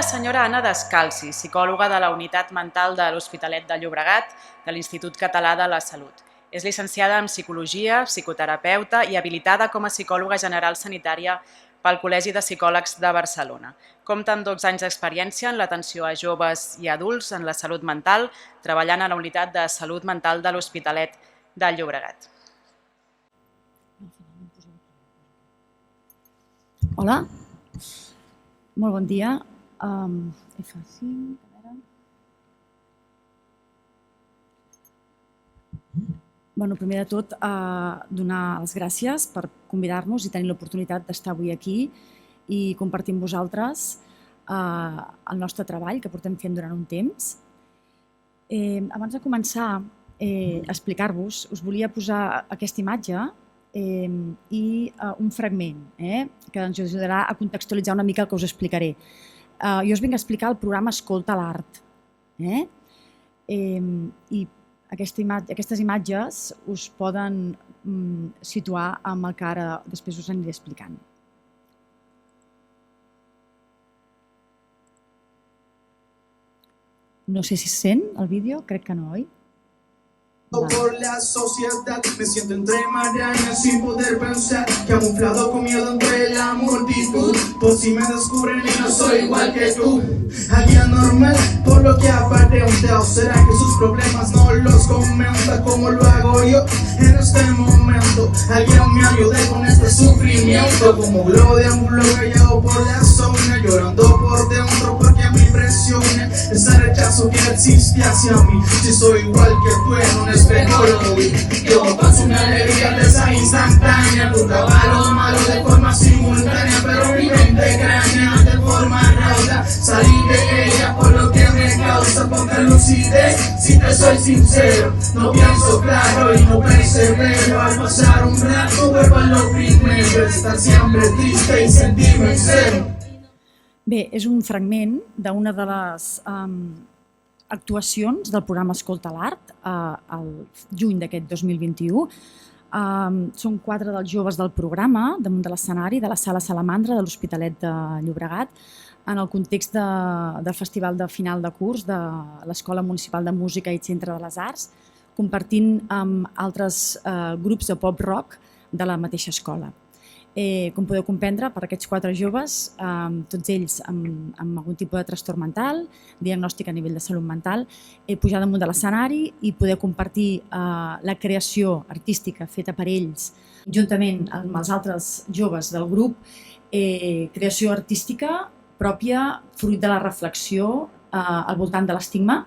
senyora Anna Descalzi, psicòloga de la Unitat Mental de l'Hospitalet de Llobregat de l'Institut Català de la Salut. És llicenciada en Psicologia, psicoterapeuta i habilitada com a psicòloga general sanitària pel Col·legi de Psicòlegs de Barcelona. Compta amb 12 anys d'experiència en l'atenció a joves i adults en la salut mental, treballant a la Unitat de Salut Mental de l'Hospitalet de Llobregat. Hola, molt bon dia. F5, a veure. Bueno, primer de tot, donar les gràcies per convidar-nos i tenir l'oportunitat d'estar avui aquí i compartir amb vosaltres el nostre treball que portem fent durant un temps. Abans de començar a explicar-vos, us volia posar aquesta imatge i un fragment que ens ajudarà a contextualitzar una mica el que us explicaré. Jo us vinc a explicar el programa Escolta l'Art. I aquestes imatges us poden situar amb el que ara després us aniré explicant. No sé si se sent el vídeo, crec que no, oi? Por la sociedad me siento entre marañas sin poder pensar, camuflado con miedo entre la multitud. Por si me descubren y no soy igual que tú, alguien normal por lo que aparenta. ¿O será que sus problemas no los comenta como lo hago yo en este momento? Alguien me ayude con este sufrimiento, como globo deambulo callado por la zona, llorando por dentro porque me impresiona ese rechazo que existe hacia mí. Si soy igual que tú en un espejo lo vi, yo paso una alegría de esa instantánea. Nunca va lo malo de forma simultánea, pero mi mente cranea de forma rauda. Salí de ella por lo que me causa poca lucidez. Si te soy sincero, no pienso claro y no persevero. Al pasar un rato vuelvo a lo primero, estar siempre triste y sentirme cero. Bé, és un fragment d'una de les actuacions del programa Escolta l'Art al juny d'aquest 2021. Són 4 dels joves del programa damunt de l'escenari de la Sala Salamandra de l'Hospitalet de Llobregat en el context del festival de final de curs de l'Escola Municipal de Música i Centre de les Arts, compartint amb altres grups de pop-rock de la mateixa escola. Com podeu comprendre, per aquests 4 joves, tots ells amb algun tipus de trastorn mental, diagnòstic a nivell de salut mental, pujar damunt de l'escenari i poder compartir la creació artística feta per ells, juntament amb els altres joves del grup, creació artística pròpia, fruit de la reflexió al voltant de l'estigma,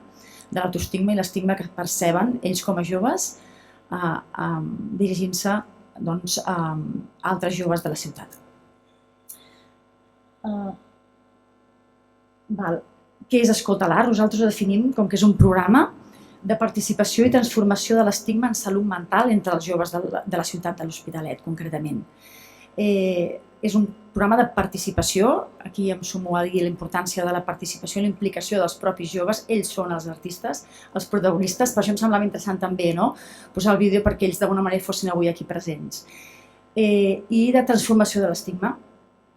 de l'autoestigma i l'estigma que perceben ells com a joves, dirigint-se a altres joves de la ciutat. Què és Escolta l'Art? Nosaltres ho definim com que és un programa de participació i transformació de l'estigma en salut mental entre els joves de la ciutat de l'Hospitalet, concretament. És un programa de participació, aquí em sumo a dir la importància de la participació i la implicació dels propis joves, ells són els artistes, els protagonistes, per això em semblava interessant també posar el vídeo perquè ells d'alguna manera fossin avui aquí presents. I de transformació de l'estigma,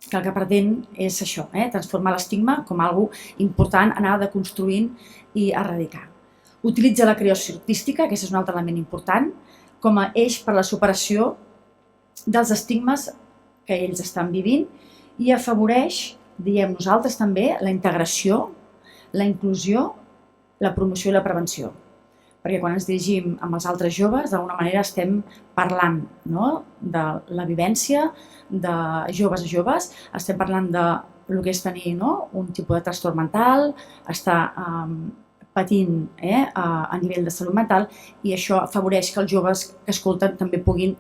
que el que pretén és això, transformar l'estigma com algo important, anar deconstruint i erradicar. Utilitza la creació artística, que és un altre element important, com a eix per a la superació dels estigmes que ells estan vivint i afavoreix, diem nosaltres també, la integració, la inclusió, la promoció i la prevenció. Perquè quan ens dirigim amb els altres joves, d'alguna manera estem parlant de la vivència de joves a joves, estem parlant del que és tenir un tipus de trastorn mental, estar patint a nivell de salut mental i això afavoreix que els joves que escolten també puguin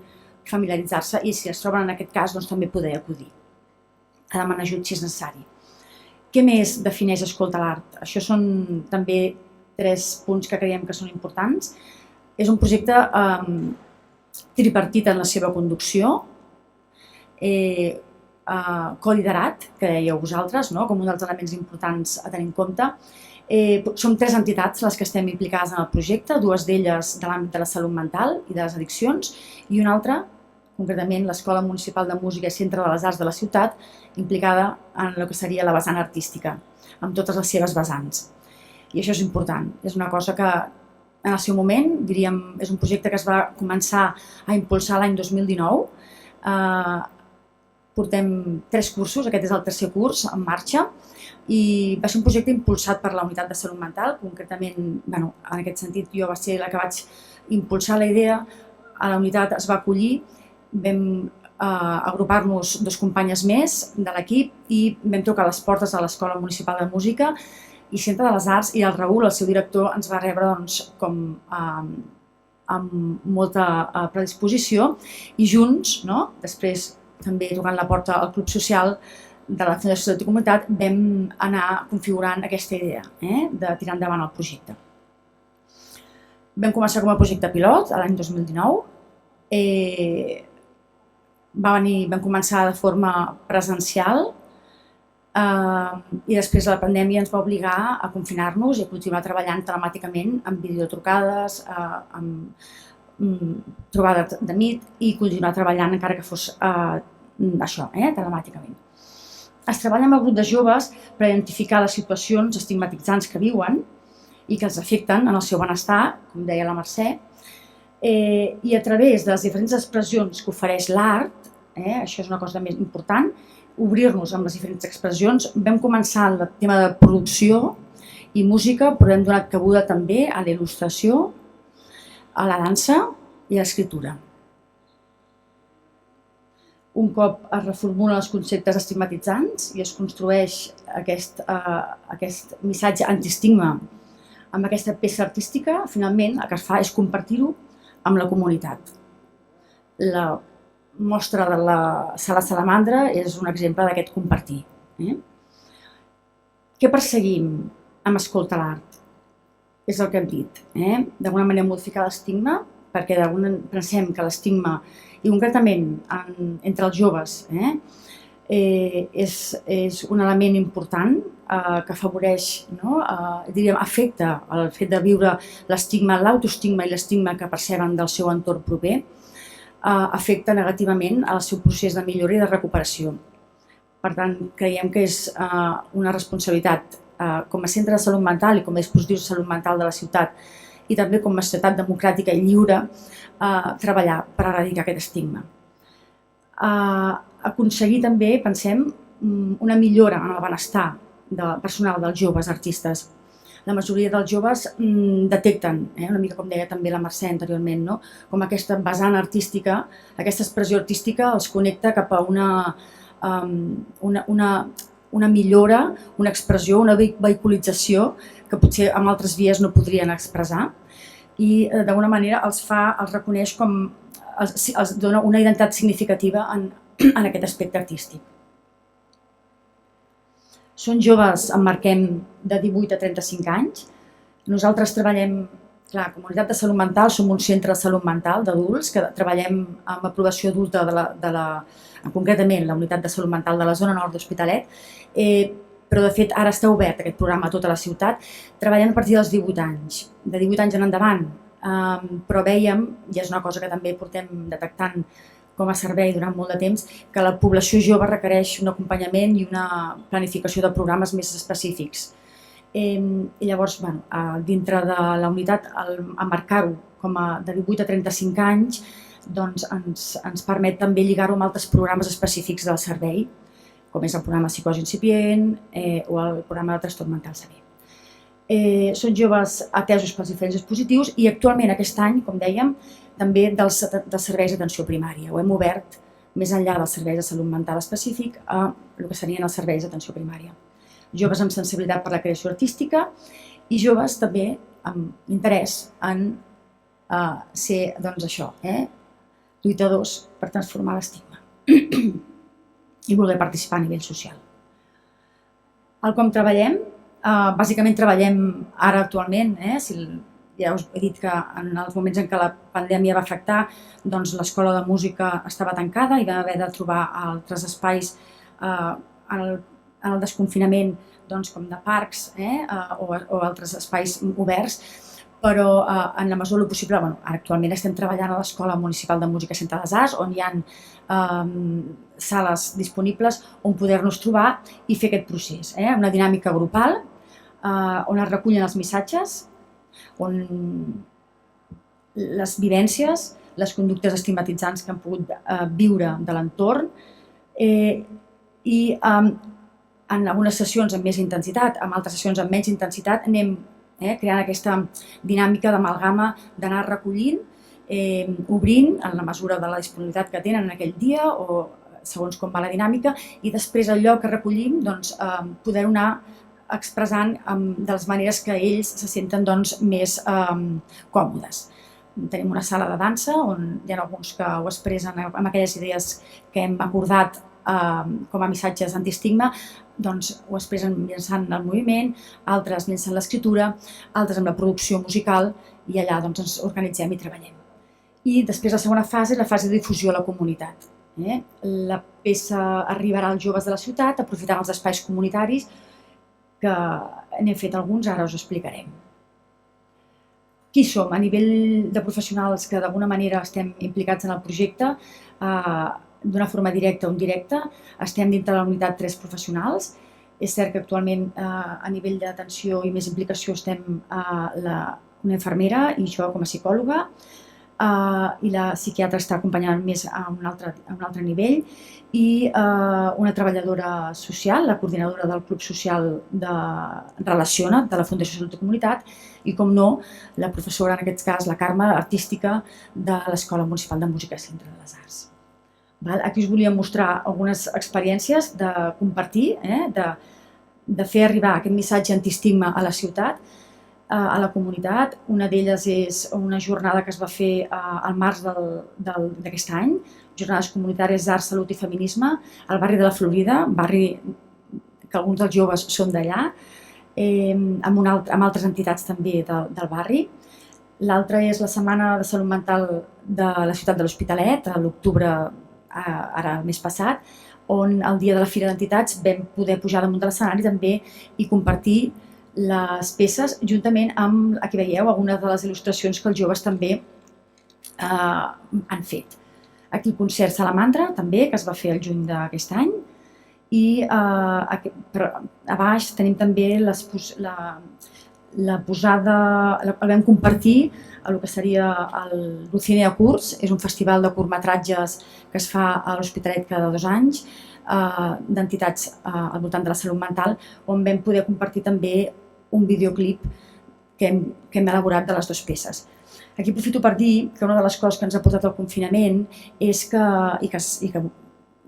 familiaritzar-se i si es troben en aquest cas també poder acudir a demanar ajut si és necessari. Què més defineix Escolta l'Art? Això són també 3 punts que creiem que són importants. És un projecte tripartit en la seva conducció, coliderat, que dèieu vosaltres, com un dels elements importants a tenir en compte. Som 3 entitats les que estem implicades en el projecte, 2 d'elles de l'àmbit de la salut mental i de les addiccions i una altra concretament l'Escola Municipal de Música i Centre de les Arts de la ciutat, implicada en el que seria la vessant artística, amb totes les seves vessants. I això és important, és una cosa que en el seu moment, diríem, és un projecte que es va començar a impulsar l'any 2019. Portem 3 cursos, aquest és el tercer curs en marxa, i va ser un projecte impulsat per la Unitat de Salut Mental, concretament, en aquest sentit, jo va ser la que vaig impulsar la idea, a la unitat es va acollir, vam agrupar-nos 2 companyes més de l'equip i vam trucar a les portes de l'Escola Municipal de Música i Centre de les Arts, i el Raül, el seu director, ens va rebre amb molta predisposició, i junts, després també tocant la porta al Club Social de la Fundació Salut i Comunitat, vam anar configurant aquesta idea de tirar endavant el projecte. Vam començar com a projecte pilot l'any 2019. Vam començar de forma presencial i després la pandèmia ens va obligar a confinar-nos i a continuar treballant telemàticament amb videotrucades, amb trobades de Meet, i continuar treballant encara que fos això, telemàticament. Es treballa amb el grup de joves per identificar les situacions estigmatitzants que viuen i que els afecten en el seu benestar, com deia la Mercè, i a través de les diferents expressions que ofereix l'art, això és una cosa més important, obrir-nos amb les diferents expressions. Vam començar el tema de producció i música, però hem donat cabuda també a la il·lustració, a la dansa i a l'escriptura. Un cop es reformulen els conceptes estigmatitzants i es construeix aquest missatge antiestigma amb aquesta peça artística, finalment el que es fa és compartir-ho amb la comunitat. La mostra de la Sala Salamandra és un exemple d'aquest compartir. Què perseguim amb Escolta l'Art? És el que hem dit. D'alguna manera modificar l'estigma, perquè pensem que l'estigma, i concretament entre els joves, és un element important que afavoreix, afecta el fet de viure l'estigma, l'autoestigma i l'estigma que perceben del seu entorn proper, afecta negativament el seu procés de millora i de recuperació. Per tant, creiem que és una responsabilitat com a centre de salut mental i com a dispositius de salut mental de la ciutat, i també com a societat democràtica i lliure, treballar per erradicar aquest estigma. Aconseguir també, pensem, una millora en el benestar personal dels joves artistes. La majoria dels joves detecten, una mica com deia també la Mercè anteriorment, com aquesta vessant artística, aquesta expressió artística els connecta cap a una millora, una expressió, una vehiculització que potser amb altres vies no podrien expressar, i d'alguna manera els reconeix com, els dona una identitat significativa en aquest aspecte artístic. Són joves, emmarquem, de 18 a 35 anys. Nosaltres treballem, clar, Comunitat de Salut Mental, som un centre de salut mental d'adults que treballem amb aprovació adulta concretament la Unitat de Salut Mental de la zona nord d'Hospitalet, però de fet ara està obert aquest programa a tota la ciutat. Treballem a partir dels 18 anys, de 18 anys en endavant, però veiem, i és una cosa que també portem detectant com a servei durant molt de temps, que la població jove requereix un acompanyament i una planificació de programes més específics. I llavors, dintre de la unitat, emmarcar-ho com a de 18 a 35 anys, doncs ens permet també lligar-ho amb altres programes específics del servei, com és el programa Psicosi Incipient o el programa de Trastorn Mental Sever. Són joves atesos pels diferents dispositius i actualment aquest any, com dèiem, també dels serveis d'atenció primària. Ho hem obert més enllà dels serveis de salut mental específic a el que serien els serveis d'atenció primària. Joves amb sensibilitat per la creació artística i joves també amb interès en ser, doncs això, lluitadors per transformar l'estigma i voler participar a nivell social. El com treballem, bàsicament treballem ara actualment, ja us he dit que en els moments en què la pandèmia va afectar, doncs l'escola de música estava tancada i vam haver de trobar altres espais en el desconfinament, com de parcs o altres espais oberts, però en la mesura del possible, ara actualment estem treballant a l'Escola Municipal de Música Centre de les Arts, on hi ha sales disponibles on poder-nos trobar i fer aquest procés. Una dinàmica grupal, on es recullen els missatges, on les vivències, les conductes estigmatitzants que han pogut viure de l'entorn, i en algunes sessions amb més intensitat, en altres sessions amb menys intensitat, anem creant aquesta dinàmica d'amalgama d'anar recollint, obrint en la mesura de la disponibilitat que tenen en aquell dia o segons com va la dinàmica, i després allò que recollim poder-ho anar expressant de les maneres que ells se senten més còmodes. Tenim una sala de dansa on hi ha alguns que ho expressen amb aquelles idees que hem acordat com a missatges antiestigma, doncs ho expressen mitjançant el moviment, altres mitjançant l'escriptura, altres amb la producció musical, i allà ens organitzem i treballem. I després la segona fase és la fase de difusió a la comunitat. La peça arribarà als joves de la ciutat aprofitant els espais comunitaris, que n'hem fet alguns, ara us explicarem. Qui som? A nivell de professionals que d'alguna manera estem implicats en el projecte, d'una forma directa o indirecta, estem dintre de la unitat 3 professionals. És cert que actualment a nivell d'atenció i més implicació estem una infermera i jo com a psicòloga, i la psiquiatra està acompanyant més a un altre nivell, i una treballadora social, la coordinadora del Club Social de Relaciona, de la Fundació Salut i Comunitat, i, com no, la professora, en aquest cas, la Carme, artística de l'Escola Municipal de Música Centre de les Arts. Aquí us volia mostrar algunes experiències de compartir, de fer arribar aquest missatge antiestigma a la ciutat, a la comunitat. Una d'elles és una jornada que es va fer al març d'aquest any, Jornades Comunitàries d'Art, Salut i Feminisme, al barri de la Florida, barri que alguns dels joves són d'allà, amb altres entitats també del barri. L'altra és la Setmana de Salut Mental de la ciutat de l'Hospitalet, a l'octubre, ara el mes passat, on el dia de la Fira d'Entitats vam poder pujar damunt de l'escenari també i compartir les peces juntament amb, aquí veieu, algunes de les il·lustracions que els joves també han fet. Aquí el concert Salamandra també, que es va fer el juny d'aquest any, i a baix tenim també la posada, el vam compartir el que seria el Lucinea Curts, és un festival de curtmetratges que es fa a l'Hospitalet cada 2 anys, d'entitats al voltant de la salut mental, on vam poder compartir també un videoclip que hem elaborat de les 2 peces. Aquí aprofito per dir que una de les coses que ens ha portat el confinament és que, i que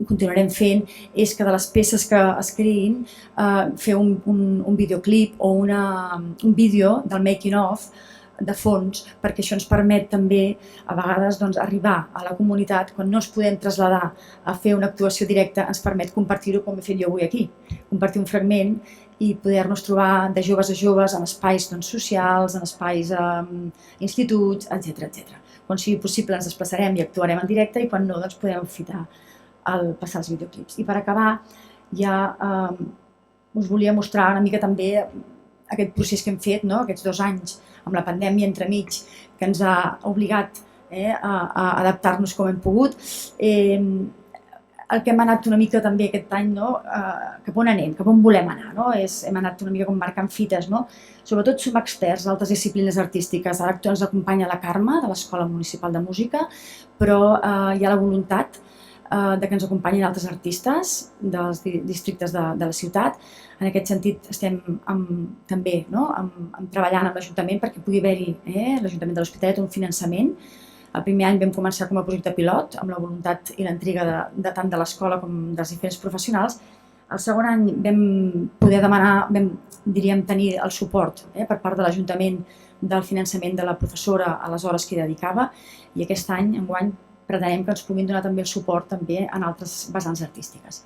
continuarem fent, és que de les peces que es creïn, fer un videoclip o un vídeo del making of de fons, perquè això ens permet també a vegades arribar a la comunitat. Quan no ens podem traslladar a fer una actuació directa, ens permet compartir-ho com he fet jo avui aquí, compartir un fragment i poder-nos trobar de joves a joves en espais socials, en espais instituts, etc. Quan sigui possible ens desplaçarem i actuarem en directe, i quan no podem aprofitar el passar els videoclips. I per acabar, ja us volia mostrar una mica també aquest procés que hem fet, aquests 2 anys amb la pandèmia entremig, que ens ha obligat a adaptar-nos com hem pogut. El que hem anat una mica també aquest any, cap on anem, cap on volem anar. Hem anat una mica com marcant fites. Sobretot som experts d'altres disciplines artístiques. Ara ens acompanya la Carme, de l'Escola Municipal de Música, però hi ha la voluntat que ens acompanyin altres artistes dels districtes de la ciutat. En aquest sentit estem també treballant amb l'Ajuntament perquè pugui haver-hi, l'Ajuntament de l'Hospitalet, un finançament. El primer any vam començar com a projecte pilot, amb la voluntat i l'entrega tant de l'escola com dels diferents professionals. El segon any vam poder demanar, diríem, tenir el suport per part de l'Ajuntament del finançament de la professora a les hores que hi dedicava, i aquest any, enguany, pretenem que ens puguin donar també el suport també en altres vessants artístiques.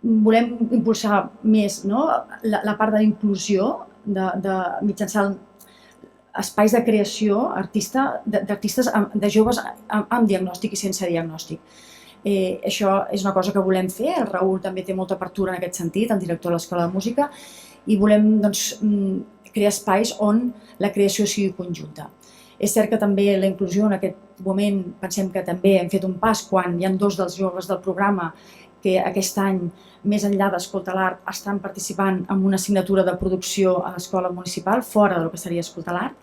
Volem impulsar més la part de la inclusió mitjançant espais de creació d'artistes, de joves amb diagnòstic i sense diagnòstic. Això és una cosa que volem fer. El Raül també té molta apertura en aquest sentit, el director de l'Escola de Música, i volem crear espais on la creació sigui conjunta. És cert que també la inclusió en aquest moment pensem que també hem fet un pas quan hi ha 2 dels joves del programa que aquest any, més enllà d'Escolta l'Art, estan participant en una assignatura de producció a l'escola municipal, fora del que seria Escolta l'Art.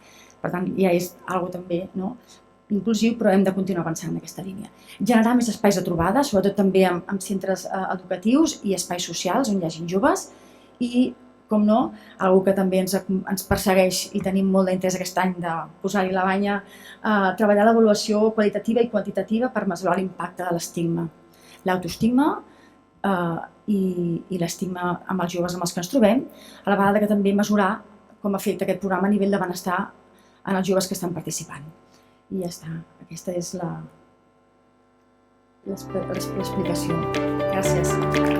Per tant, ja és una cosa també inclusiu, però hem de continuar avançant en aquesta línia. Generar més espais de trobada, sobretot també amb centres educatius i espais socials on hi hagin joves i, com no, una que també ens persegueix i tenim molt d'interès aquest any de posar-hi la banya, treballar l'avaluació qualitativa i quantitativa per mesurar l'impacte de l'estigma. L'autoestigma i l'estigma amb els joves amb els que ens trobem, a la vegada que també mesurar com afecta aquest programa a nivell de benestar en els joves que estan participant. I ja està, aquesta és l'explicació. Gràcies.